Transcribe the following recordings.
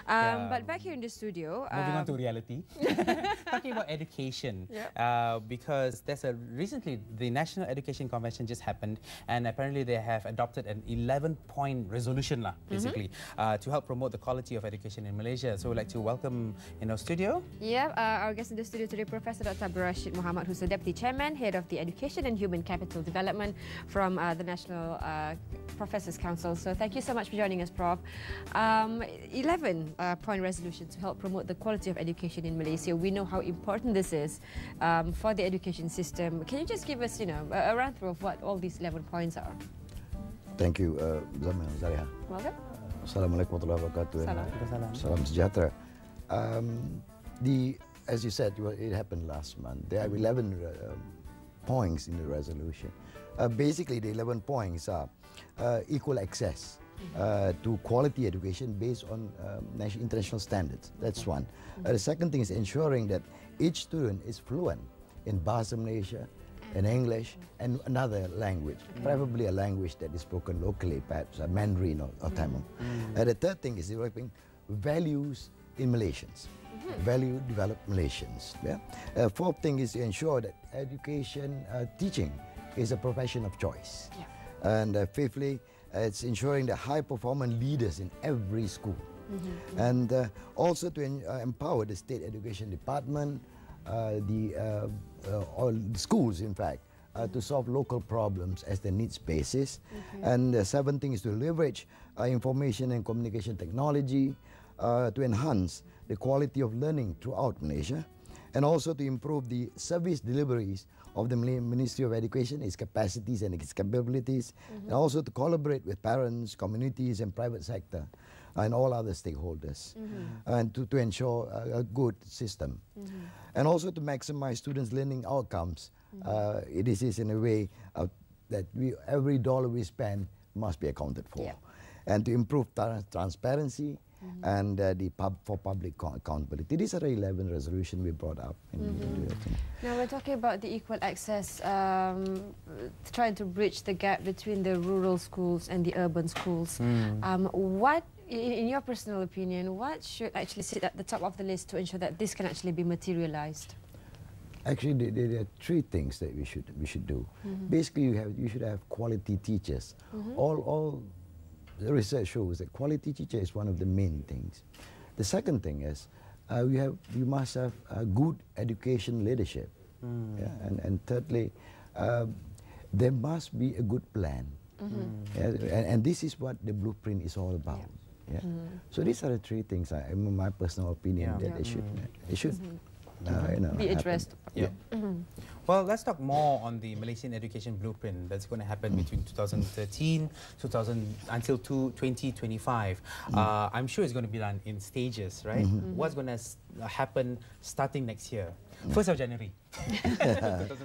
But back here in the studio, moving on to reality, talking about education, because recently the National Education Convention just happened, and apparently they have adopted an 11-point resolution, basically, to help promote the quality of education in Malaysia. So we'd like to welcome in our studio. Yeah, our guest in the studio today, Professor Dr. Rashid Muhammad, who's the Deputy Chairman, Head of the Education and Human Capital Development from the National Professors Council. So thank you so much for joining us, Prof. 11-point resolution to help promote the quality of education in Malaysia. We know how important this is for the education system. Can you just give us, a run-through of what all these 11 points are? Thank you, Zariha. Welcome. Assalamualaikum warahmatullahi wabarakatuh. Salam sejahtera. As you said, it happened last month. There are 11 points in the resolution. Basically, the 11 points are equal access to quality education based on international standards. That's one. The second thing is ensuring that each student is fluent in Bahasa Malaysia, in English, and another language, preferably a language that is spoken locally, perhaps Mandarin or Tamil. The third thing is developing values in Malaysians. Value developed Malaysians. Yeah? Fourth thing is to ensure that education, teaching is a profession of choice. And fifthly, it's ensuring the high-performing leaders in every school. And also to empower the state education department, all the schools, in fact, to solve local problems as their needs basis. And the seventh thing is to leverage information and communication technology to enhance the quality of learning throughout Malaysia, and also to improve the service deliveries of the Ministry of Education, its capacities and its capabilities, and also to collaborate with parents, communities, and private sector, and all other stakeholders, and to ensure a good system. And also to maximize students' learning outcomes. This is in a way that every dollar we spend must be accounted for. And to improve transparency, and for public accountability. These are the 11 resolutions we brought up. Now we're talking about the equal access, trying to bridge the gap between the rural schools and the urban schools. What, in your personal opinion, what should actually sit at the top of the list to ensure that this can actually be materialized? Actually, there are three things that we should do. Basically, you should have quality teachers. All the research shows that quality teacher is one of the main things. The second thing is we must have good education leadership. And thirdly, there must be a good plan. And this is what the blueprint is all about. So these are the three things, in my personal opinion, that they should be addressed. Well, let's talk more on the Malaysian education blueprint that's going to happen between 2013 until 2025. I'm sure it's going to be done in stages, right? What's going to happen starting next year? 1st of January.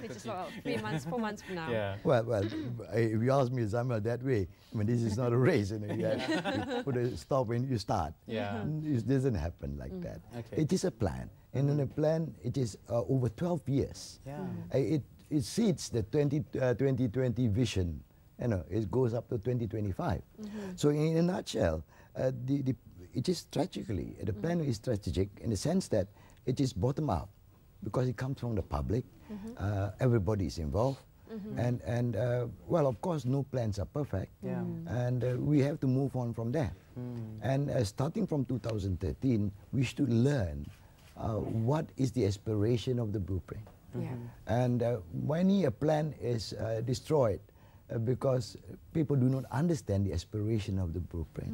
Which is about 3 months, 4 months from now. Well, if you ask me, Zamil, that way, I mean, this is not a race. You put a stop when you start. It doesn't happen like that. It is a plan. And in a plan, it is over 12 years. It seeds the 2020 vision. It goes up to 2025. So in a nutshell, it is strategically, the plan is strategic in the sense that it is bottom up, because it comes from the public. Everybody is involved. And well, of course, no plans are perfect. And we have to move on from there. And starting from 2013, we should learn what is the aspiration of the blueprint. And when a plan is destroyed because people do not understand the aspiration of the blueprint.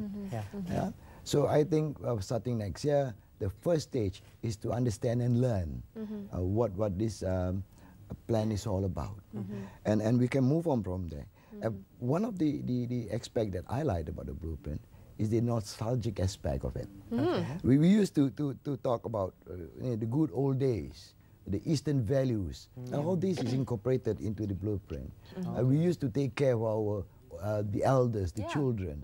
So I think starting next year, the first stage is to understand and learn what this plan is all about. And we can move on from there. One of the aspects that I like about the blueprint is the nostalgic aspect of it. We used to talk about the good old days, the Eastern values. All this is incorporated into the blueprint. We used to take care of the elders, the children.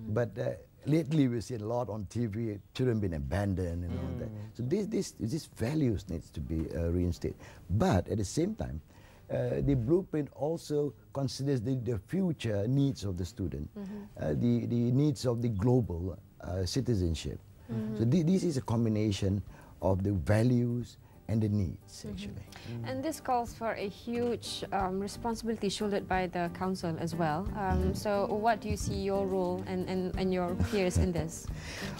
But lately we see a lot on TV, children being abandoned and all that. So these values needs to be reinstated. But at the same time, the blueprint also considers the future needs of the student, the needs of the global citizenship. So this is a combination of the values and the needs, actually. And this calls for a huge responsibility shouldered by the council as well. So what do you see your role and your peers in this?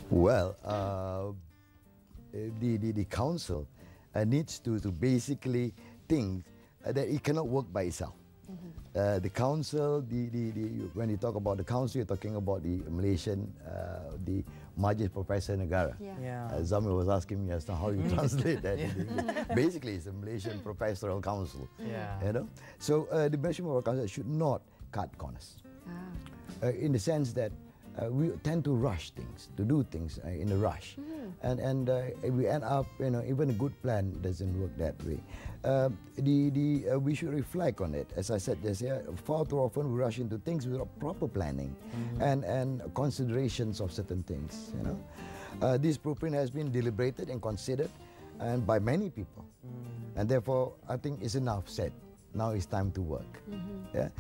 Well, the council needs to basically think that it cannot work by itself. The council, when you talk about the council, you're talking about the Malaysian, the Majlis Profesor Negara. Zamir was asking me as to how you translate that. Basically, it's a Malaysian Professional Council. You know, so the Malaysian Professional Council should not cut corners. In the sense that we tend to rush things, to do things in a rush, and we end up, you know, even a good plan doesn't work that way. We should reflect on it. As I said, far too often we rush into things without proper planning and considerations of certain things. You know, this blueprint has been deliberated and considered, and by many people, and therefore I think it's enough said. Now it's time to work.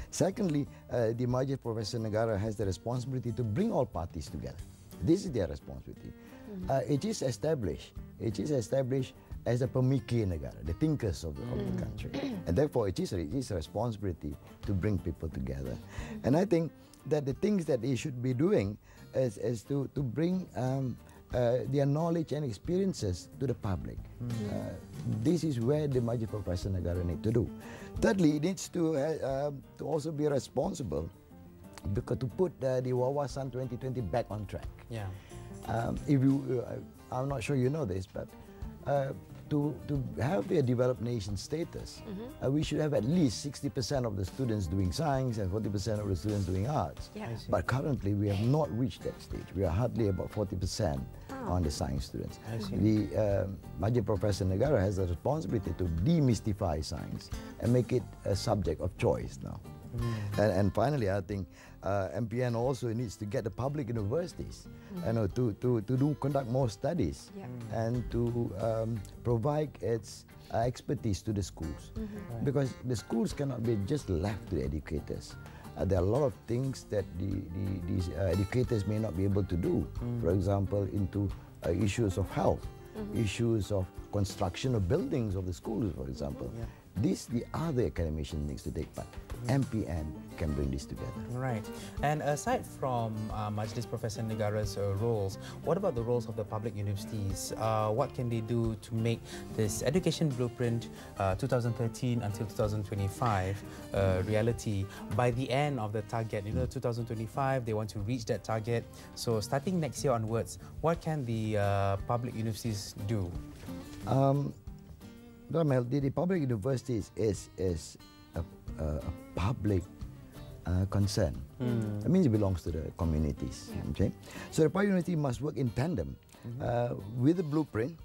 Secondly, the Majlis Profesor Negara has the responsibility to bring all parties together. This is their responsibility. It is established as a pemikir negara, the thinkers of the country. And therefore it is a responsibility to bring people together. And I think that the things that they should be doing is to bring their knowledge and experiences to the public. This is where the Majlis Profesor Negara need to do. Thirdly, it needs to also be responsible because to put the Wawasan 2020 back on track. If you, I'm not sure you know this, but to have a developed nation status, we should have at least 60% of the students doing science and 40% of the students doing arts. But currently, we have not reached that stage. We are hardly about 40% on the science students. The Majlis Profesor Negara has a responsibility to demystify science and make it a subject of choice now. And finally, I think MPN also needs to get the public universities, you know, to conduct more studies and to provide its expertise to the schools, because the schools cannot be just left to the educators. There are a lot of things that these educators may not be able to do. For example, into issues of health, issues of construction of buildings of the schools, for example. This the other academician needs to take part. MPN can bring this together. Right. And aside from Majlis Profesor Negara's roles, what about the roles of the public universities? What can they do to make this education blueprint 2013 until 2025 reality by the end of the target? You know, 2025, they want to reach that target. So starting next year onwards, what can the public universities do? The public universities is a public concern. It means it belongs to the communities. Okay? So the public university must work in tandem with the blueprint,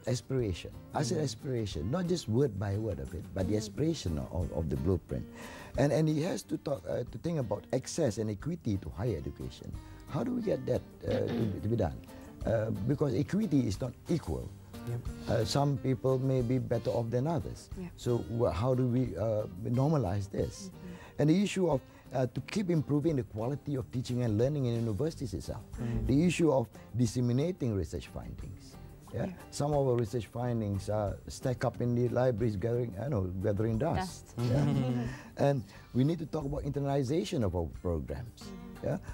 aspiration. I said aspiration, not just word by word of it, but the aspiration of the blueprint. And he has to talk to think about access and equity to higher education. How do we get that to be done? Because equity is not equal. Some people may be better off than others. So how do we normalize this? And the issue of to keep improving the quality of teaching and learning in universities itself. The issue of disseminating research findings. Some of our research findings are stacked up in the libraries gathering dust. And we need to talk about internalization of our programs.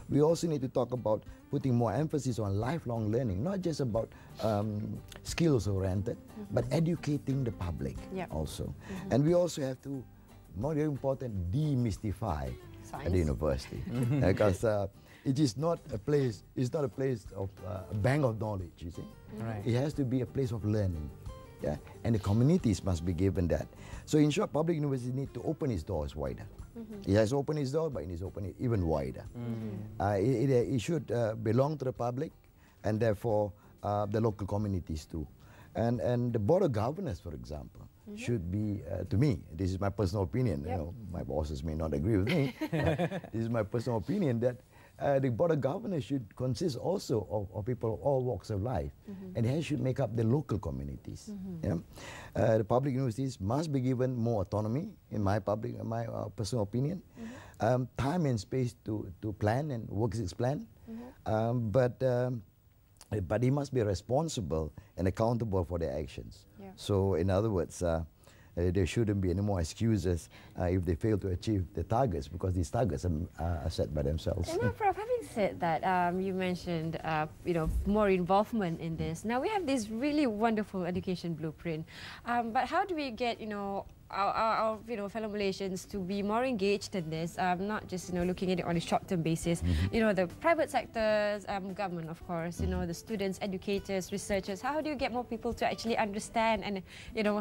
We also need to talk about putting more emphasis on lifelong learning, not just about skills-oriented, but educating the public also. And we also have to, more important, demystify the university, because it is not a place. It's not a place of a bank of knowledge. You see, it has to be a place of learning. And the communities must be given that. So in short, public universities need to open its doors wider. It has opened its door, but it needs to open it even wider. It should belong to the public, and therefore the local communities too. And the board of governors, for example, should be, to me, this is my personal opinion. You know, my bosses may not agree with me. This is my personal opinion that the board of governors should consist also of people of all walks of life, and they should make up the local communities. The public universities must be given more autonomy, in my personal opinion, time and space to plan and work its plan, but but they must be responsible and accountable for their actions. Yeah. So in other words, there shouldn't be any more excuses if they fail to achieve the targets, because these targets are set by themselves. Now, Prof, having said that, you mentioned more involvement in this. Now we have this really wonderful education blueprint, but how do we get our fellow Malaysians to be more engaged in this, not just looking at it on a short-term basis? The private sectors, government, of course, the students, educators, researchers. How do you get more people to actually understand and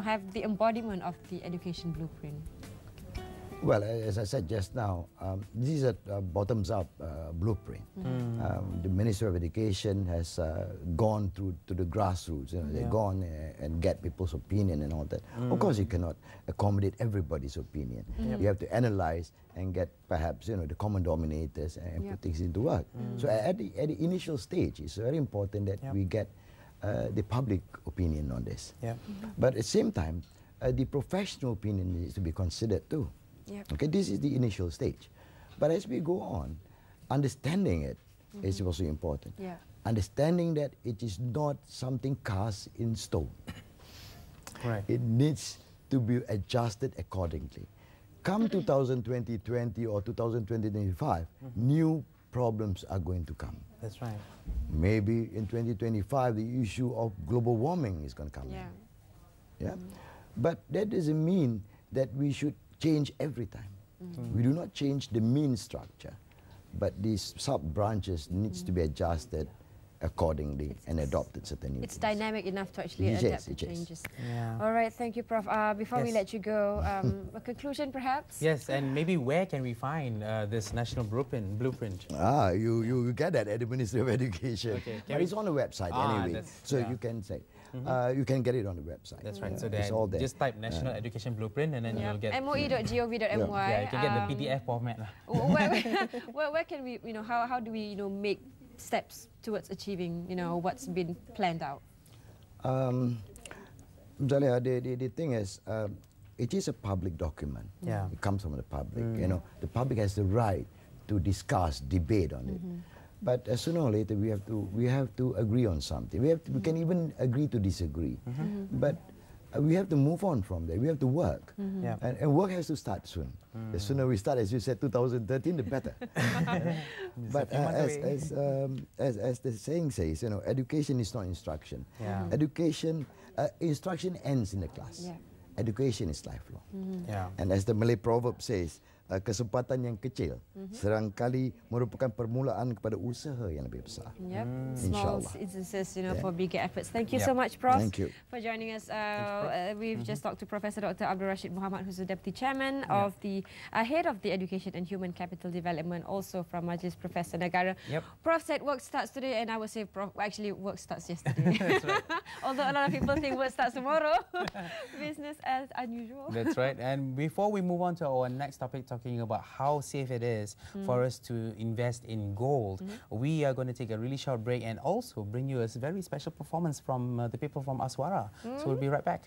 have the embodiment of the education blueprint? Well, as I said just now, this is a bottoms-up blueprint. The Ministry of Education has gone to the grassroots. They've gone and get people's opinion and all that. Of course, you cannot accommodate everybody's opinion. You have to analyze and get perhaps the common dominators and put things into work. So at the initial stage, it's very important that we get the public opinion on this. But at the same time, the professional opinion needs to be considered too. Okay, this is the initial stage. But as we go on, understanding it is also important. Understanding that it is not something cast in stone. Right. It needs to be adjusted accordingly. Come 2020 or 2025, new problems are going to come. That's right. Maybe in 2025, the issue of global warming is going to come in. But that doesn't mean that we should change every time. We do not change the mean structure, but these sub-branches needs to be adjusted accordingly and adopted certain new It's things. dynamic enough to actually adapt to changes. All right, thank you, Prof. Before we let you go, a conclusion perhaps? Yes, and maybe where can we find this national blueprint? You get that at the Ministry of Education. Okay. But it's on the website anyway, so you can say. You can get it on the website. That's right. So it's all there. Just type National Education Blueprint and then you'll get moi.gov.my. Yeah, you can get the PDF format. Where can we, how do we, make steps towards achieving, what's been planned out? The thing is, it is a public document. It comes from the public. The public has the right to discuss, debate on it. But sooner or later, we have to agree on something. We can even agree to disagree. But we have to move on from there. We have to work. And work has to start soon. The sooner we start, as you said, 2013, the better. But as the saying says, education is not instruction. Instruction ends in the class. Education is lifelong. And as the Malay proverb says, kesempatan yang kecil serangkali merupakan permulaan kepada usaha yang lebih besar. Small instances, for bigger efforts. Thank you so much, Prof. Thank you for joining us. We've just talked to Professor Dr. Abdul Rashid Muhammad, who's the Deputy Chairman of the Head of the Education and Human Capital Development, also from Majlis Professor Negara. Prof said work starts today, and I would say, Prof, actually work starts yesterday. Although a lot of people think work starts tomorrow, business as unusual. That's right. And before we move on to our next topic, talking about how safe it is for us to invest in gold, we are going to take a really short break and also bring you a very special performance from the people from Aswara. So we'll be right back.